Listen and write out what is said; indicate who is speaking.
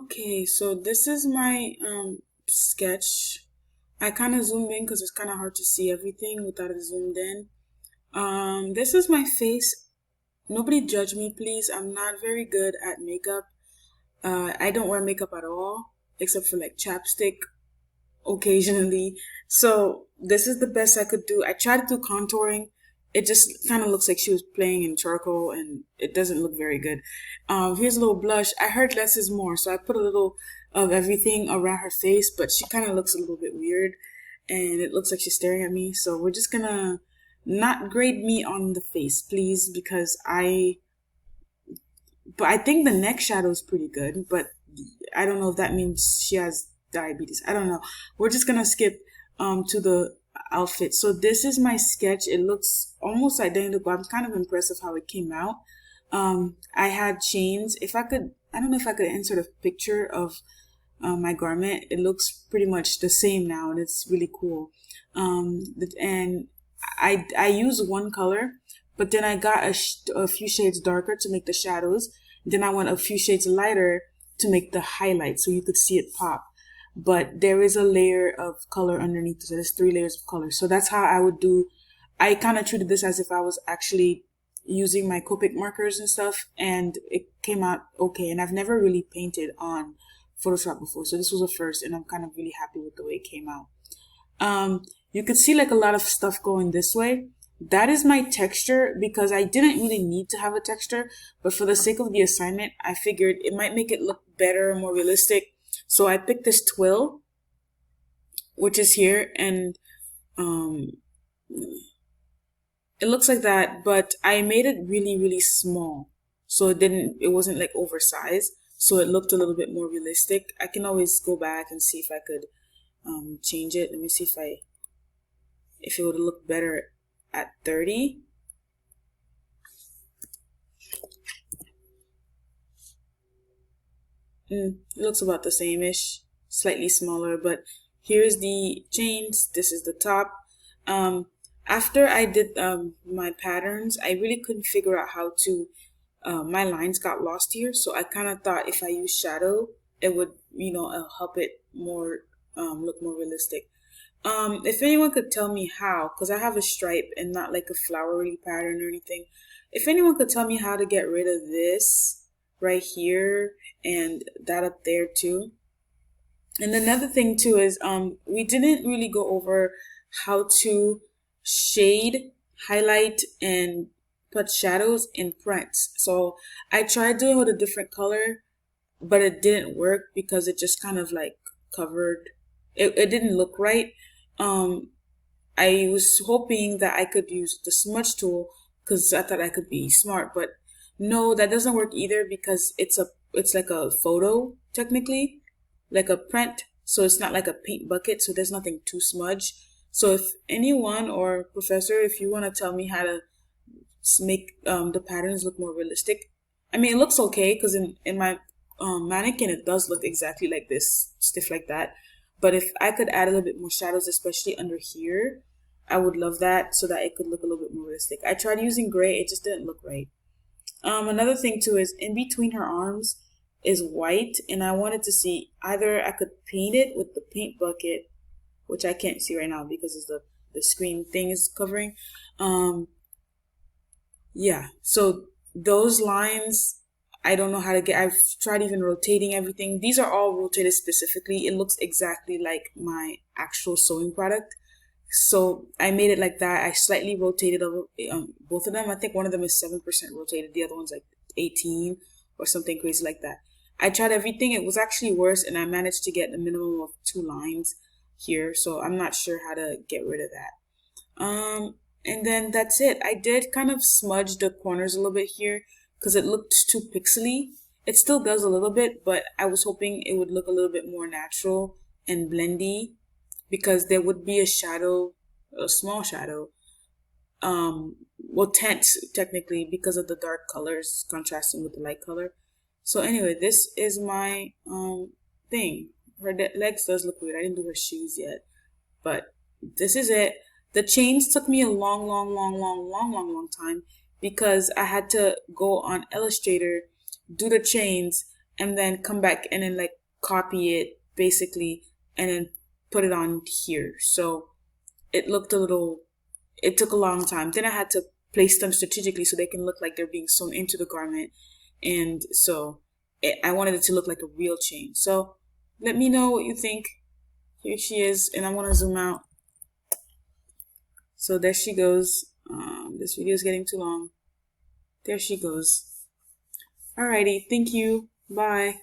Speaker 1: Okay, so this is my sketch. I kind of zoomed in because it's kind of hard to see everything without it zoomed in. This is my face. Nobody judge me, please. I'm not very good at makeup. I don't wear makeup at all, except for like chapstick occasionally. So this is the best I could do. I tried to do contouring. It just kind of looks like she was playing in charcoal and it doesn't look very good. Here's a little blush. I heard less is more, so I put a little of everything around her face, but she kind of looks a little bit weird and it looks like she's staring at me. So we're just gonna not grade me on the face, please, because I think the neck shadow is pretty good, but I don't know if that means she has diabetes. I don't know. We're just gonna skip to the outfit. So this is my sketch. It looks almost identical. I'm kind of impressed with how it came out. I had chains. If I could, I don't know if I could insert a picture of my garment. It looks pretty much the same now, and it's really cool. And I use one color, but then I got a few shades darker to make the shadows. Then I went a few shades lighter to make the highlight so you could see it pop. But there is a layer of color underneath. So there's 3 layers of color. So that's how I would do. I kind of treated this as if I was actually using my Copic markers and stuff, and it came out okay. And I've never really painted on Photoshop before, so this was a first, and I'm kind of really happy with the way it came out. You could see like a lot of stuff going this way. That is my texture because I didn't really need to have a texture, but for the sake of the assignment, I figured it might make it look better, more realistic. So I picked this twill, which is here, and um, it looks like that, but I made it really, really small. So it wasn't like oversized. So it looked a little bit more realistic. I can always go back and see if I could change it. Let me see if it would look better at 30. It looks about the same-ish, slightly smaller, but here's the chains. This is the top. After I did my patterns, I really couldn't figure out how to, my lines got lost here. So I kind of thought if I use shadow, it would, help it more, look more realistic. If anyone could tell me how, because I have a stripe and not like a flowery pattern or anything. If anyone could tell me how to get rid of this right here and that up there too. And another thing too is we didn't really go over how to shade, highlight, and put shadows in prints. So I tried doing it with a different color, but it didn't work because it just kind of like covered it didn't look right. um I was hoping that I could use the smudge tool because I thought I could be smart, but no, that doesn't work either because it's like a photo technically, like a print. So it's not like a paint bucket, so there's nothing to smudge. So if anyone or professor, if you want to tell me how to make the patterns look more realistic, I mean, it looks okay because in my mannequin, it does look exactly like this, stiff like that. But if I could add a little bit more shadows, especially under here, I would love that so that it could look a little bit more realistic. I tried using gray, it just didn't look right. Another thing too is in between her arms is white, and I wanted to see either I could paint it with the paint bucket, which I can't see right now because it's the screen thing is covering. Yeah, so those lines, I don't know how to get. I've tried even rotating everything. These are all rotated specifically. It looks exactly like my actual sewing product. So I made it like that. I slightly rotated both of them. I think one of them is 7% rotated. The other one's like 18 or something crazy like that. I tried everything. It was actually worse, and I managed to get a minimum of 2 lines here. So I'm not sure how to get rid of that. And then that's it. I did kind of smudge the corners a little bit here because it looked too pixely. It still does a little bit, but I was hoping it would look a little bit more natural and blendy because there would be a shadow, a small shadow, well, tint technically because of the dark colors contrasting with the light color. So anyway, this is my thing. Her legs does look weird. I didn't do her shoes yet, but this is it. The chains took me a long time because I had to go on Illustrator, do the chains, and then come back and then like copy it basically and then put it on here. So it looked a little, it took a long time. Then I had to place them strategically so they can look like they're being sewn into the garment. And so I wanted it to look like a real chain. So let me know what you think. Here she is, and I want to zoom out. So there she goes. This video is getting too long. There she goes. Alrighty, thank you. Bye.